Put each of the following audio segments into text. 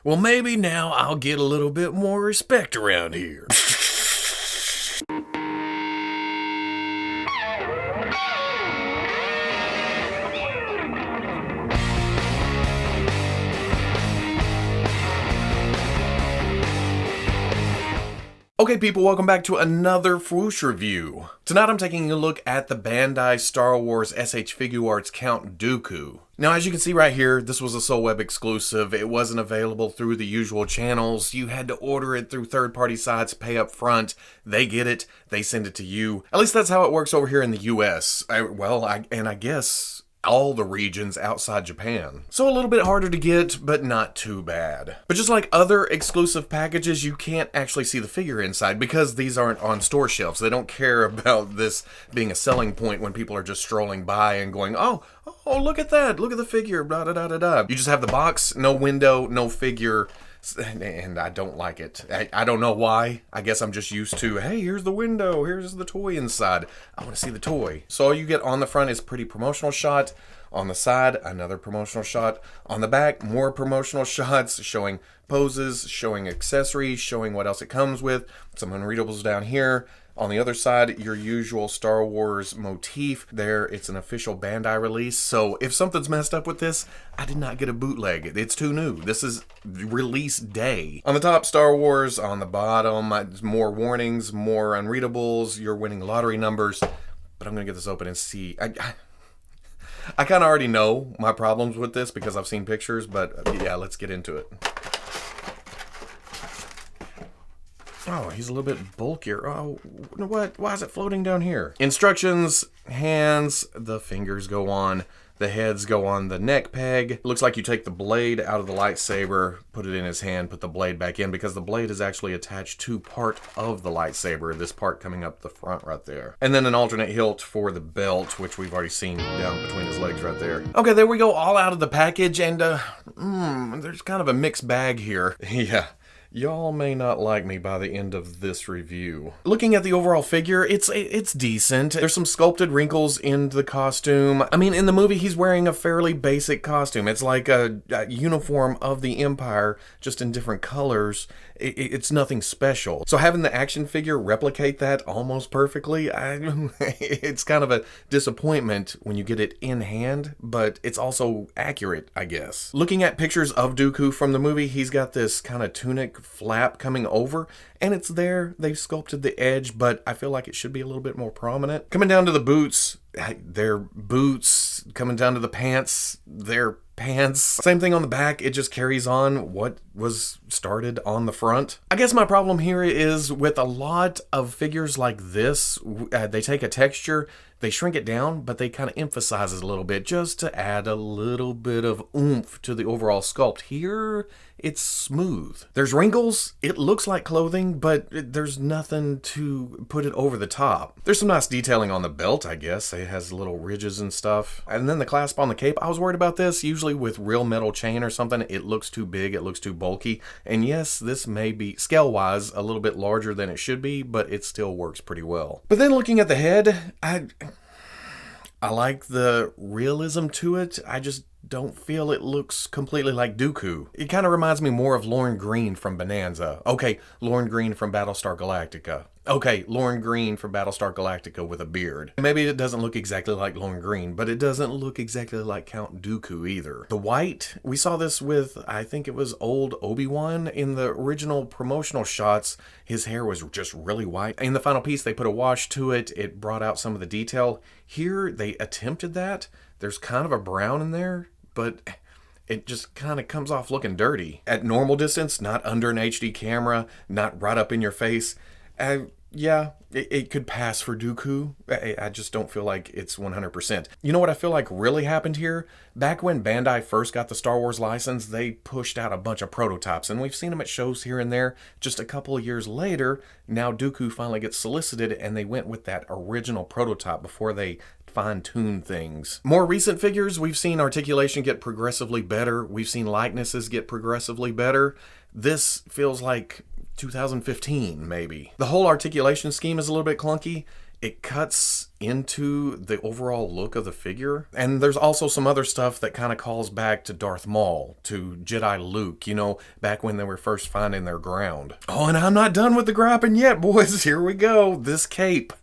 Well, maybe now I'll get a little bit more respect around here. Okay people, welcome back to another Fwoosh review. Tonight I'm taking a look at the Bandai Star Wars S.H. Figuarts Count Dooku. Now as you can see right here, this was a Soul Web exclusive. It wasn't available through the usual channels. You had to order it through third-party sites, pay up front. They get it, they send it to you. At least that's how it works over here in the US. I guess all the regions outside Japan. So a little bit harder to get, but not too bad. But just like other exclusive packages, you can't actually see the figure inside because these aren't on store shelves. They don't care about this being a selling point when people are just strolling by and going, oh, look at that, look at the figure, blah, da, da, da, da. You just have the box, no window, no figure, and I don't like it. I don't know why. I guess I'm just used to, hey, here's the window, here's the toy inside. I want to see the toy. So all you get on the front is pretty promotional shot. On the side, another promotional shot. On the back, more promotional shots showing poses, showing accessories, showing what else it comes with. Some unreadables down here. On the other side, your usual Star Wars motif. There, it's an official Bandai release. So if something's messed up with this, I did not get a bootleg. It's too new. This is release day. On the top, Star Wars. On the bottom, more warnings, more unreadables. You're winning lottery numbers. But I'm going to get this open and see. I kind of already know my problems with this because I've seen pictures, but yeah, let's get into it. Oh, he's a little bit bulkier. Oh, what? Why is it floating down here? Instructions, hands, the fingers go on, the heads go on the neck peg. It looks like you take the blade out of the lightsaber, put it in his hand, put the blade back in because the blade is actually attached to part of the lightsaber, this part coming up the front right there. And then an alternate hilt for the belt, which we've already seen down between his legs right there. Okay, there we go, all out of the package, and there's kind of a mixed bag here. Yeah. Y'all may not like me by the end of this review. Looking at the overall figure, it's decent. There's some sculpted wrinkles in the costume. I mean, in the movie, he's wearing a fairly basic costume. It's like a uniform of the Empire, just in different colors. It's nothing special. So having the action figure replicate that almost perfectly, it's kind of a disappointment when you get it in hand, but it's also accurate, I guess. Looking at pictures of Dooku from the movie, he's got this kind of tunic flap coming over, and it's there. They've sculpted the edge, but I feel like it should be a little bit more prominent. Coming down to the boots, they're boots. Coming down to the pants, they're pants. Same thing on the back, it just carries on what was started on the front. I guess my problem here is with a lot of figures like this, they take a texture, they shrink it down, but they kind of emphasize it a little bit just to add a little bit of oomph to the overall sculpt. Here, it's smooth. There's wrinkles, it looks like clothing, but there's nothing to put it over the top. There's some nice detailing on the belt, I guess. It has little ridges and stuff. And then the clasp on the cape, I was worried about this. Usually with real metal chain or something, it looks too big, it looks too bulky. And yes, this may be, scale-wise, a little bit larger than it should be, but it still works pretty well. But then looking at the head, I like the realism to it. I just don't feel it looks completely like Dooku. It kind of reminds me more of Lorne Green from Bonanza. Okay, Lorne Green from Battlestar Galactica. Okay, Lorne Green from Battlestar Galactica with a beard. Maybe it doesn't look exactly like Lorne Green, but it doesn't look exactly like Count Dooku either. The white, we saw this with, I think it was old Obi-Wan in the original promotional shots. His hair was just really white. In the final piece, they put a wash to it. It brought out some of the detail. Here, they attempted that. There's kind of a brown in there, but it just kind of comes off looking dirty. At normal distance, not under an HD camera, not right up in your face. Yeah, it could pass for Dooku. I just don't feel like it's 100%. You know what I feel like really happened here? Back when Bandai first got the Star Wars license, they pushed out a bunch of prototypes, and we've seen them at shows here and there. Just a couple of years later, now Dooku finally gets solicited, and they went with that original prototype before they fine-tune things. More recent figures, we've seen articulation get progressively better. We've seen likenesses get progressively better. This feels like 2015, maybe. The whole articulation scheme is a little bit clunky. it cuts into the overall look of the figure. And there's also some other stuff that kind of calls back to Darth Maul, to Jedi Luke, you know, back when they were first finding their ground. Oh, and I'm not done with the griping yet, boys. Here we go. This cape.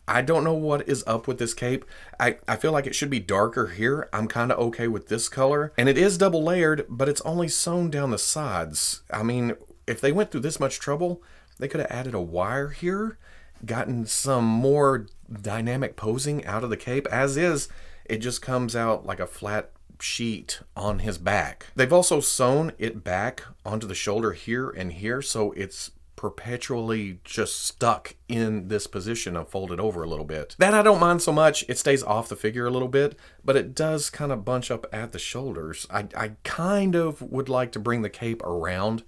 I don't know what is up with this cape. I feel like it should be darker here. I'm kind of okay with this color. And it is double layered, but it's only sewn down the sides. I mean, if they went through this much trouble, they could have added a wire here, gotten some more dynamic posing out of the cape. As is, it just comes out like a flat sheet on his back. They've also sewn it back onto the shoulder here and here, so it's perpetually just stuck in this position of folded over a little bit. That I don't mind so much. It stays off the figure a little bit, but it does kind of bunch up at the shoulders. I kind of would like to bring the cape around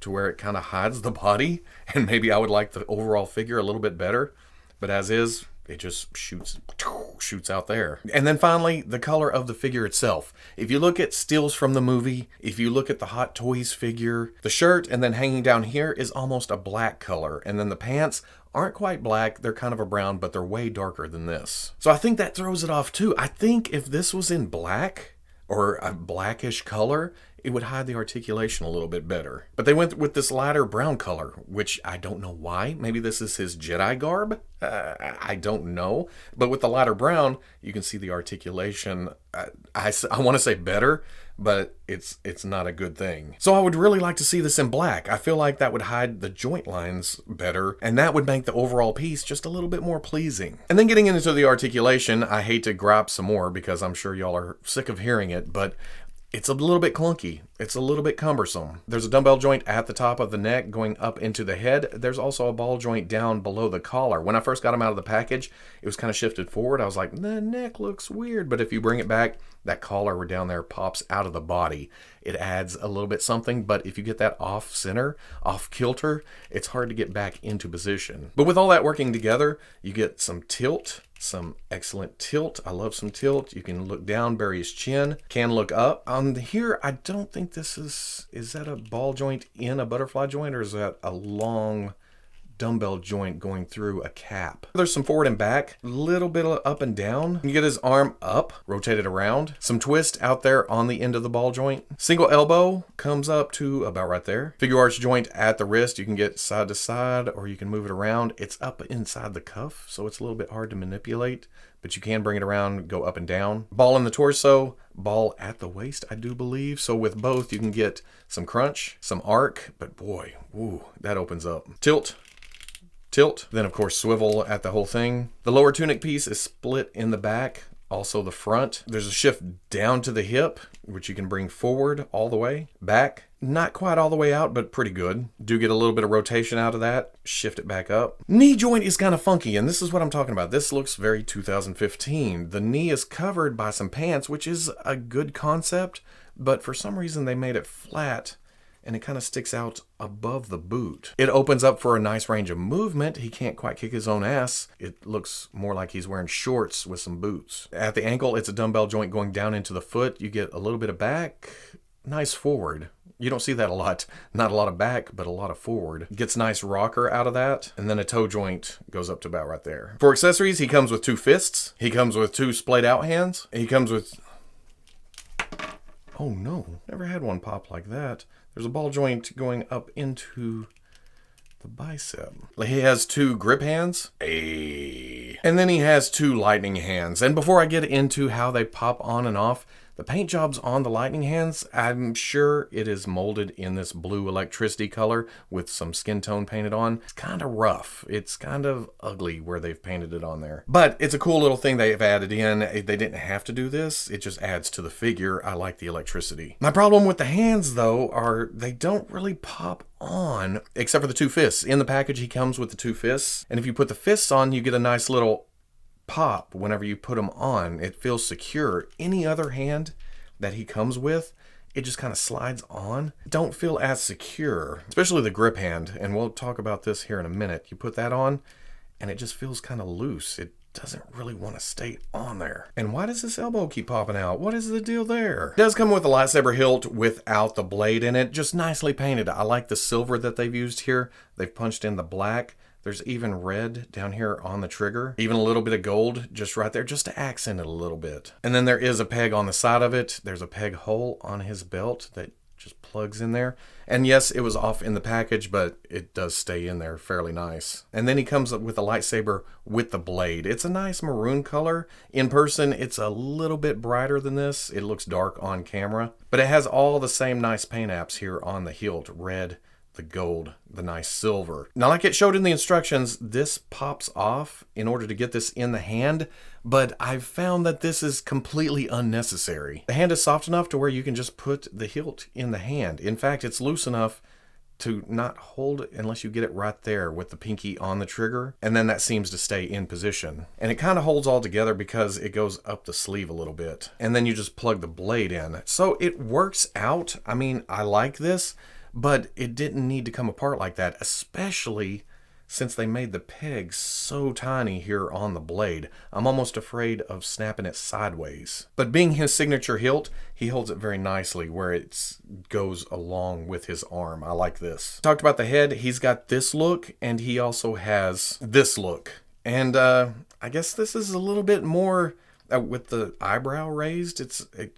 to where it kind of hides the body, and maybe I would like the overall figure a little bit better, but as is, it just shoots out there. And then finally, the color of the figure itself. If you look at stills from the movie, if you look at the Hot Toys figure, the shirt and then hanging down here is almost a black color. And then the pants aren't quite black, they're kind of a brown, but they're way darker than this. So I think that throws it off too. I think if this was in black, or a blackish color, it would hide the articulation a little bit better. But they went with this lighter brown color, which I don't know why. Maybe this is his Jedi garb? I don't know. But with the lighter brown, you can see the articulation. I want to say better, but it's not a good thing. So I would really like to see this in black. I feel like that would hide the joint lines better, and that would make the overall piece just a little bit more pleasing. And then getting into the articulation, I hate to gripe some more because I'm sure y'all are sick of hearing it, but it's a little bit clunky. It's a little bit cumbersome. There's a dumbbell joint at the top of the neck going up into the head. There's also a ball joint down below the collar. When I first got them out of the package, it was kind of shifted forward. I was like, the neck looks weird. But if you bring it back, that collar down there pops out of the body. It adds a little bit something, but if you get that off center, off kilter, it's hard to get back into position. But with all that working together, you get some tilt, some excellent tilt. I love some tilt. You can look down, bury his chin, can look up. On here, I don't think this is that a ball joint in a butterfly joint, or is that a long dumbbell joint going through a cap? There's some forward and back, a little bit of up and down. You get his arm up, rotate it around. Some twist out there on the end of the ball joint. Single elbow comes up to about right there. Figuarts joint at the wrist. You can get side to side, or you can move it around. It's up inside the cuff, so it's a little bit hard to manipulate, but you can bring it around, go up and down. Ball in the torso, ball at the waist, I do believe. So with both, you can get some crunch, some arc, but boy, woo, that opens up. Tilt, tilt, then of course swivel at the whole thing. The lower tunic piece is split in the back, also the front. There's a shift down to the hip, which you can bring forward all the way. Back, not quite all the way out, but pretty good. Do get a little bit of rotation out of that, shift it back up. Knee joint is kind of funky, and this is what I'm talking about. This looks very 2015. The knee is covered by some pants, which is a good concept, but for some reason they made it flat, and it kind of sticks out above the boot. It opens up for a nice range of movement. He can't quite kick his own ass. It looks more like he's wearing shorts with some boots. At the ankle, it's a dumbbell joint going down into the foot. You get a little bit of back, nice forward. You don't see that a lot. Not a lot of back, but a lot of forward. Gets nice rocker out of that. And then a toe joint goes up to about right there. For accessories, he comes with 2 fists. He comes with 2 splayed out hands. He comes with... Oh no, never had one pop like that. There's a ball joint going up into the bicep. He has 2 grip hands. Ayy. And then he has 2 lightning hands. And before I get into how they pop on and off, the paint jobs on the lightning hands, I'm sure it is molded in this blue electricity color with some skin tone painted on. It's kind of rough. It's kind of ugly where they've painted it on there. But it's a cool little thing they've added in. They didn't have to do this. It just adds to the figure. I like the electricity. My problem with the hands, though, are they don't really pop on, except for the 2 fists. In the package, he comes with the 2 fists. And if you put the fists on, you get a nice little pop whenever you put them on. It feels secure. Any other hand that he comes with, it just kind of slides on. Don't feel as secure, especially the grip hand. And we'll talk about this here in a minute. You put that on and it just feels kind of loose. It doesn't really want to stay on there. And why does this elbow keep popping out? What is the deal there? It does come with a lightsaber hilt without the blade in it, just nicely painted. I like the silver that they've used here. They've punched in the black. There's even red down here on the trigger. Even a little bit of gold just right there, just to accent it a little bit. And then there is a peg on the side of it. There's a peg hole on his belt that just plugs in there. And yes, it was off in the package, but it does stay in there fairly nice. And then he comes up with a lightsaber with the blade. It's a nice maroon color. In person, it's a little bit brighter than this. It looks dark on camera, but it has all the same nice paint apps here on the hilt. Red, the gold, the nice silver. Now, like it showed in the instructions, this pops off in order to get this in the hand, but I've found that this is completely unnecessary. The hand is soft enough to where you can just put the hilt in the hand. In fact, it's loose enough to not hold it unless you get it right there with the pinky on the trigger, and then that seems to stay in position. And it kind of holds all together because it goes up the sleeve a little bit, and then you just plug the blade in. So it works out. I mean, I like this, but it didn't need to come apart like that, especially since they made the pegs so tiny here on the blade. I'm almost afraid of snapping it sideways. But being his signature hilt, he holds it very nicely where it goes along with his arm. I like this. Talked about the head, he's got this look, and he also has this look. And I guess this is a little bit more with the eyebrow raised.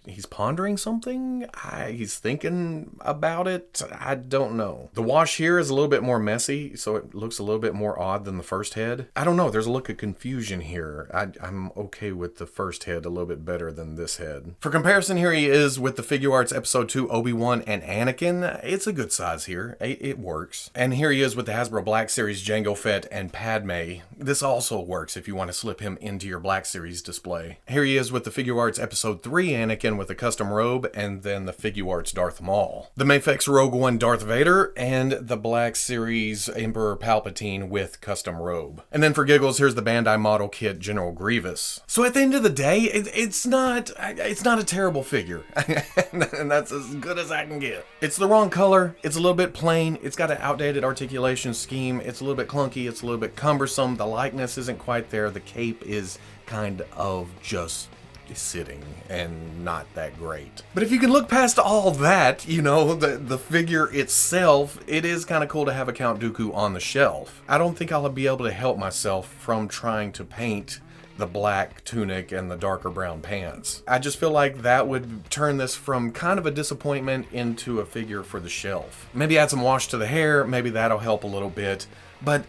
He's pondering something. He's thinking about it. I don't know. The wash here is a little bit more messy, so it looks a little bit more odd than the first head. I don't know. There's a look of confusion here. I'm okay with the first head a little bit better than this head. For comparison, here he is with the Figuarts Episode 2 Obi-Wan and Anakin. It's a good size here. It works. And here he is with the Hasbro Black Series Jango Fett and Padme. This also works if you want to slip him into your Black Series display. Here he is with the Figuarts Episode 3 Anakin with a custom robe, and then the Figuarts Darth Maul. The Mafex Rogue One Darth Vader, and the Black Series Emperor Palpatine with custom robe. And then for giggles, here's the Bandai model kit General Grievous. So at the end of the day, it's not a terrible figure. And that's as good as I can get. It's the wrong color, it's a little bit plain, it's got an outdated articulation scheme, it's a little bit clunky, it's a little bit cumbersome, the likeness isn't quite there, the cape is kind of just sitting and not that great. But if you can look past all that, you know, the figure itself, it is kind of cool to have a Count Dooku on the shelf. I don't think I'll be able to help myself from trying to paint the black tunic and the darker brown pants. I just feel like that would turn this from kind of a disappointment into a figure for the shelf. Maybe add some wash to the hair, maybe that'll help a little bit. But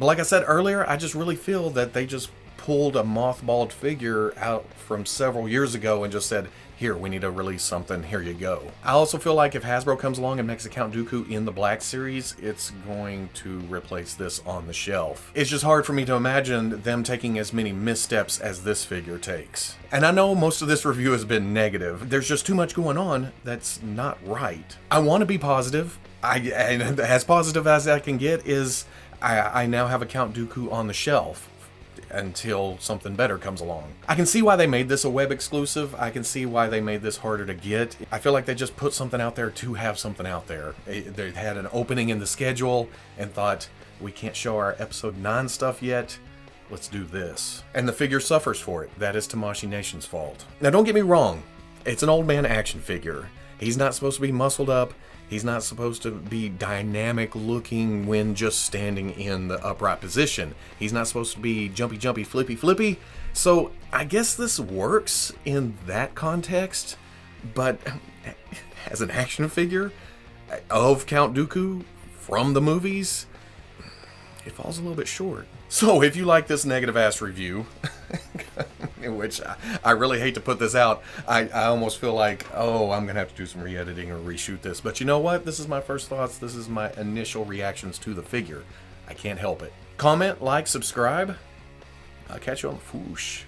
like I said earlier, I just really feel that they just pulled a mothballed figure out from several years ago and just said, here, we need to release something, here you go. I also feel like if Hasbro comes along and makes a Count Dooku in the Black Series, it's going to replace this on the shelf. It's just hard for me to imagine them taking as many missteps as this figure takes. And I know most of this review has been negative. There's just too much going on that's not right. I want to be positive, and as positive as I can get is I now have a Count Dooku on the shelf until something better comes along. I can see why they made this a web exclusive. I can see why they made this harder to get. I feel like they just put something out there to have something out there. They had an opening in the schedule and thought, we can't show our episode 9 stuff yet. Let's do this. And the figure suffers for it. That is Tamashii Nations' fault. Now don't get me wrong. It's an old man action figure. He's not supposed to be muscled up. He's not supposed to be dynamic looking when just standing in the upright position. He's not supposed to be jumpy, jumpy, flippy, flippy. So I guess this works in that context, but as an action figure of Count Dooku from the movies, it falls a little bit short. So if you like this negative ass review, which I really hate to put this out, I almost feel like, oh, I'm gonna have to do some re-editing or reshoot this. But you know what? This is my first thoughts. This is my initial reactions to the figure. I can't help it. Comment, like, subscribe. I'll catch you on the Fwoosh.